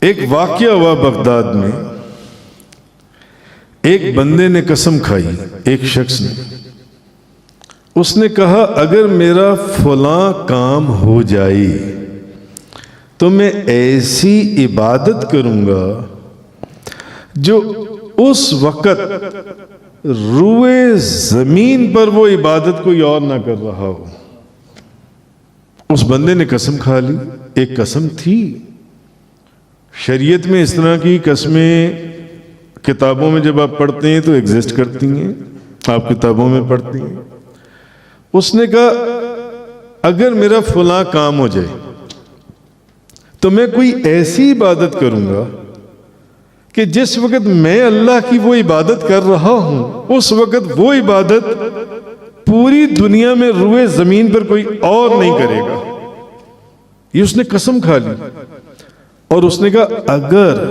ایک واقعہ ہوا بغداد میں، ایک بندے نے قسم کھائی، ایک شخص نے، اس نے کہا اگر میرا فلاں کام ہو جائے تو میں ایسی عبادت کروں گا جو اس وقت روئے زمین پر وہ عبادت کوئی اور نہ کر رہا ہو۔ اس بندے نے قسم کھا لی، ایک قسم تھی۔ شریعت میں اس طرح کی قسمیں کتابوں میں جب آپ پڑھتے ہیں تو ایگزسٹ کرتی ہیں، آپ کتابوں میں پڑھتی ہیں۔ اس نے کہا اگر میرا فلاں کام ہو جائے تو میں کوئی ایسی عبادت کروں گا کہ جس وقت میں اللہ کی وہ عبادت کر رہا ہوں اس وقت وہ عبادت پوری دنیا میں روئے زمین پر کوئی اور نہیں کرے گا۔ یہ اس نے قسم کھا لی، اور اس نے کہا اگر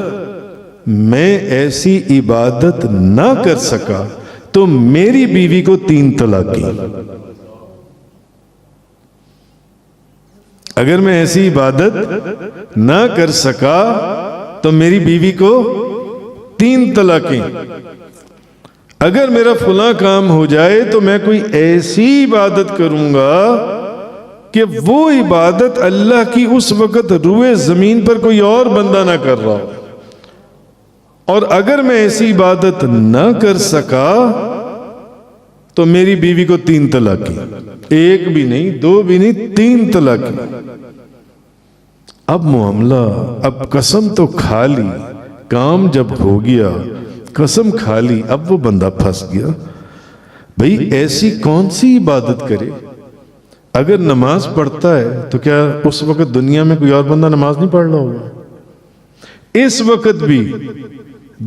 میں ایسی عبادت نہ کر سکا تو میری بیوی کو 3 طلاق دی۔ اگر میں ایسی عبادت نہ کر سکا تو میری بیوی کو 3 طلاقیں۔ اگر میرا فلاں کام ہو جائے تو میں کوئی ایسی عبادت کروں گا کہ وہ عبادت اللہ کی اس وقت روئے زمین پر کوئی اور بندہ نہ کر رہا ہو، اور اگر میں ایسی عبادت نہ کر سکا تو میری بیوی کو 3 طلاقیں، 1 بھی نہیں 2 بھی نہیں 3 طلاقیں۔ اب معاملہ، اب قسم تو کھا لی، کام جب ہو گیا قسم کھا لی، اب وہ بندہ پھنس گیا۔ بھئی ایسی کون سی عبادت کرے؟ اگر نماز پڑھتا ہے تو کیا اس وقت دنیا میں کوئی اور بندہ نماز نہیں پڑھ رہا ہوگا؟ اس وقت بھی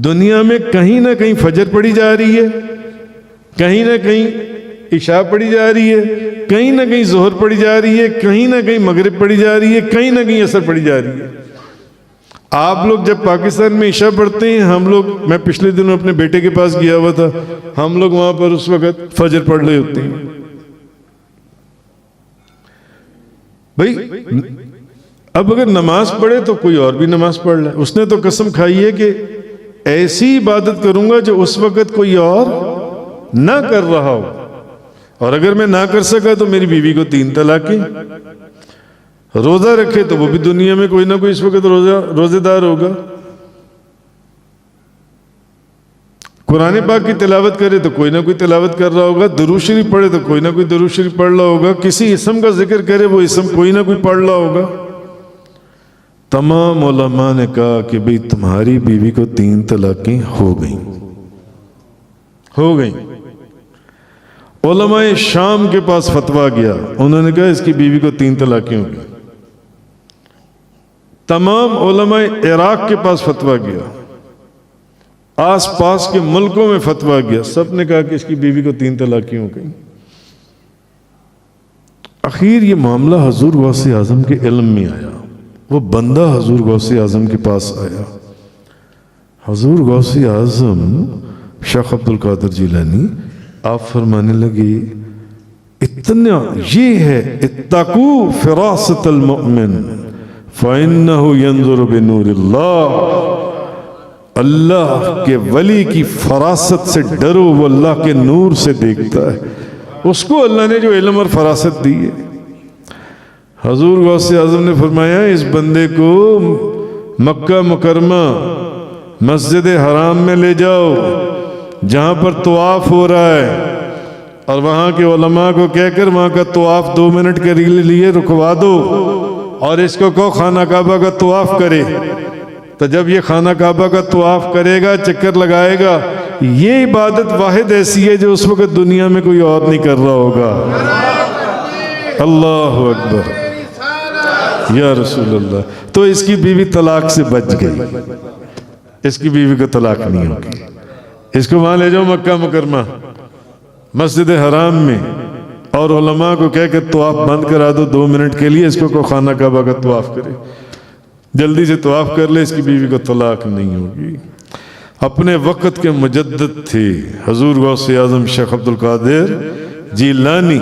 دنیا میں کہیں نہ کہیں فجر پڑھی جا رہی ہے، کہیں نہ کہیں عشاء پڑھی جا رہی ہے، کہیں نہ کہیں ظہر پڑھی جا رہی ہے، کہیں نہ کہیں مغرب پڑھی جا رہی ہے، کہیں نہ کہیں عصر پڑھی جا رہی ہے۔ آپ لوگ جب پاکستان میں عشاء پڑھتے ہیں، ہم لوگ، میں پچھلے دنوں اپنے بیٹے کے پاس گیا ہوا تھا، ہم لوگ وہاں پر اس وقت فجر پڑھ رہے ہوتے ہیں۔ بھئی اب اگر نماز پڑھے تو کوئی اور بھی نماز پڑھ لے۔ اس نے تو قسم کھائی ہے کہ ایسی عبادت کروں گا جو اس وقت کوئی اور نہ کر رہا ہو، اور اگر میں نہ کر سکا تو میری بیوی کو 3 طلاقیں۔ روزہ رکھے تو وہ بھی دنیا میں کوئی نہ کوئی اس وقت روزے دار ہوگا۔ قرآن پاک کی تلاوت کرے تو کوئی نہ کوئی تلاوت کر رہا ہوگا، درود شریف پڑھے تو کوئی نہ کوئی درود شریف پڑھ رہا ہوگا، کسی اسم کا ذکر کرے وہ اسم کوئی نہ کوئی پڑھ رہا ہوگا۔ تمام علماء نے کہا کہ بھئی تمہاری بیوی کو 3 طلاقیں ہو گئیں۔ علماء شام کے پاس فتویٰ گیا، انہوں نے کہا اس کی بیوی کو 3 طلاقیں ہو گئیں۔ تمام علماء عراق کے پاس فتویٰ گیا، آس پاس کے ملکوں میں فتویٰ گیا، سب نے کہا کہ اس کی بیوی کو 3 طلاقیں ہو گئیں۔ اخیر یہ معاملہ حضور غوث اعظم کے علم میں آیا، وہ بندہ حضور غوث اعظم کے پاس آیا۔ حضور غوث اعظم شیخ عبد القادر جیلانی آپ فرمانے لگے اتنا یہ ہے اتقوا فراست المؤمن فإنه ينظر بنور اللہ، اللہ کے ولی کی فراست سے ڈرو، وہ اللہ کے نور سے دیکھتا ہے۔ اس کو اللہ نے جو علم اور فراست دی ہے۔ حضور غوث اعظم نے فرمایا اس بندے کو مکہ مکرمہ مسجد حرام میں لے جاؤ جہاں پر طواف ہو رہا ہے، اور وہاں کے علماء کو کہہ کر وہاں کا طواف 2 منٹ کے لیے رکوا دو، اور اس کو کہو خانہ کعبہ کا طواف کرے۔ تو جب یہ خانہ کعبہ کا طواف کرے گا، چکر لگائے گا، یہ عبادت واحد ایسی ہے جو اس وقت دنیا میں کوئی اور نہیں کر رہا ہوگا۔ اللہ اکبر یا رسول اللہ۔ تو اس کی بیوی طلاق سے بچ گئی، اس کی بیوی کو طلاق نہیں ہوگی۔ اس کو وہاں لے جاؤ مکہ مکرمہ مسجد حرام میں، اور علماء کو کہہ کہ طواف بند کرا دو 2 منٹ کے لیے، اس کو خانہ کعبہ کا طواف کرے، جلدی سے طواف کر لے، اس کی بیوی کو طلاق نہیں ہوگی۔ اپنے وقت کے مجدد تھے حضور غوث اعظم شیخ عبد القادر جیلانی